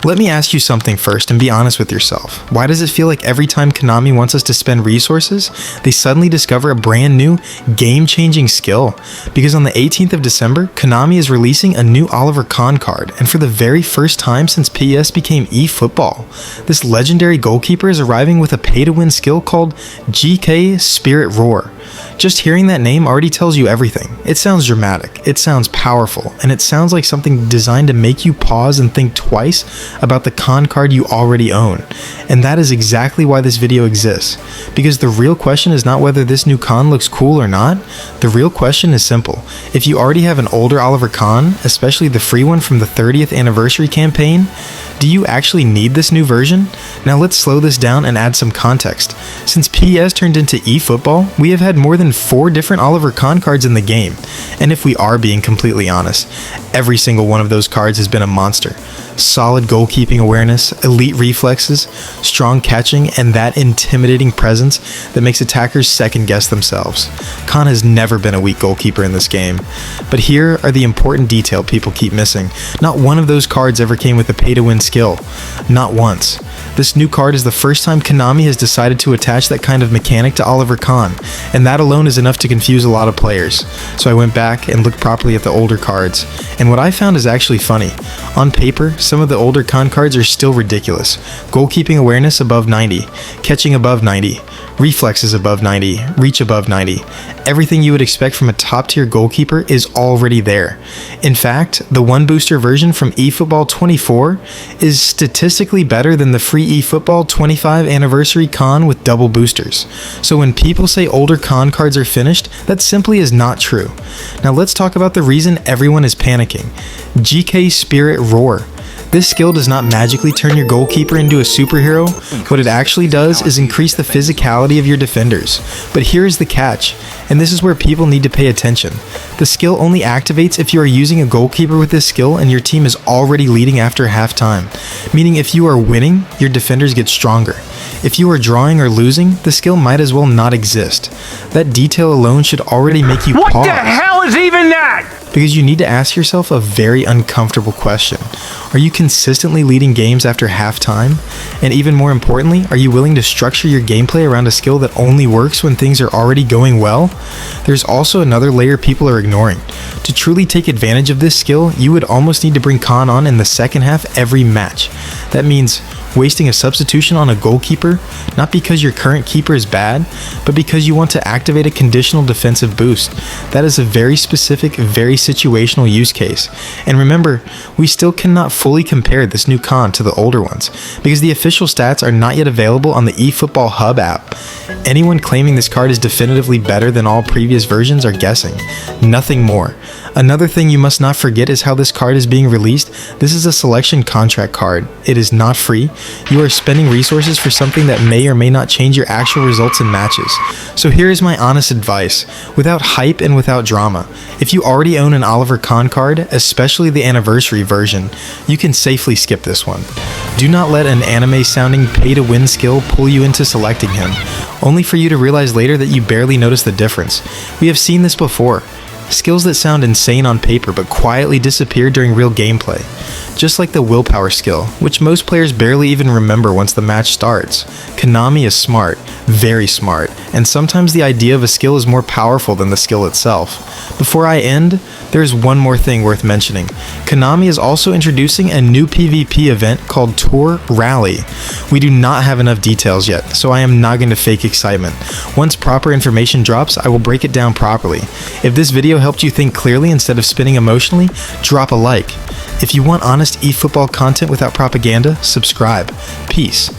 Let me ask you something first and be honest with yourself. Why does it feel like every time Konami wants us to spend resources, they suddenly discover a brand new, game-changing skill? Because on the 18th of December, Konami is releasing a new Oliver Kahn card, and for the very first time since PES became eFootball, this legendary goalkeeper is arriving with a pay-to-win skill called GK Spirit Roar. Just hearing that name already tells you everything. It sounds dramatic, it sounds powerful, and it sounds like something designed to make you pause and think twice about the Kahn card you already own. And that is exactly why this video exists. Because the real question is not whether this new Kahn looks cool or not. The real question is simple. If you already have an older Oliver Kahn, especially the free one from the 30th anniversary campaign, do you actually need this new version? Now let's slow this down and add some context. Since PES turned into eFootball, we have had more than 4 different Oliver Kahn cards in the game. And if we are being completely honest, every single one of those cards has been a monster. Solid goalkeeping awareness, elite reflexes, strong catching, and that intimidating presence that makes attackers second guess themselves. Kahn has never been a weak goalkeeper in this game. But here are the important detail people keep missing. Not one of those cards ever came with a pay-to-win skill. Not once. This new card is the first time Konami has decided to attach that kind of mechanic to Oliver Kahn, and that alone is enough to confuse a lot of players. So I went back and looked properly at the older cards, and what I found is actually funny. On paper, some of the older Kahn cards are still ridiculous. Goalkeeping awareness above 90, catching above 90, reflexes above 90, reach above 90. Everything you would expect from a top-tier goalkeeper is already there. In fact, the 1-booster version from eFootball 24 is statistically better than the free eFootball 25 anniversary Kahn with double boosters. So when people say older Kahn cards are finished, that simply is not true. Now let's talk about the reason everyone is panicking. GK Spirit Roar. This skill does not magically turn your goalkeeper into a superhero. What it actually does is increase the physicality of your defenders. But here's the catch, and this is where people need to pay attention. The skill only activates if you are using a goalkeeper with this skill and your team is already leading after halftime. Meaning if you are winning, your defenders get stronger. If you are drawing or losing, the skill might as well not exist. That detail alone should already make you pause. What the hell is even that? Because you need to ask yourself a very uncomfortable question. Are you consistently leading games after halftime? And even more importantly, are you willing to structure your gameplay around a skill that only works when things are already going well? There's also another layer people are ignoring. To truly take advantage of this skill, you would almost need to bring Kahn on in the second half every match. That means wasting a substitution on a goalkeeper, not because your current keeper is bad, but because you want to activate a conditional defensive boost. That is a very specific, very situational use case. And remember, we still cannot fully compare this new Kahn to the older ones, because the official stats are not yet available on the eFootball Hub app. Anyone claiming this card is definitively better than all previous versions are guessing. Nothing more. Another thing you must not forget is how this card is being released. This is a selection contract card. It is not free. You are spending resources for something that may or may not change your actual results in matches. So here is my honest advice, without hype and without drama. If you already own an Oliver Kahn card, especially the anniversary version, you can safely skip this one. Do not let an anime-sounding pay-to-win skill pull you into selecting him, only for you to realize later that you barely noticed the difference. We have seen this before. Skills that sound insane on paper but quietly disappear during real gameplay. Just like the willpower skill, which most players barely even remember once the match starts. Konami is smart, very smart, and sometimes the idea of a skill is more powerful than the skill itself. Before I end, there is one more thing worth mentioning. Konami is also introducing a new PvP event called Tour Rally. We do not have enough details yet, so I am not going to fake excitement. Once proper information drops, I will break it down properly. If this video helped you think clearly instead of spinning emotionally, drop a like. If you want honest eFootball content without propaganda, subscribe. Peace.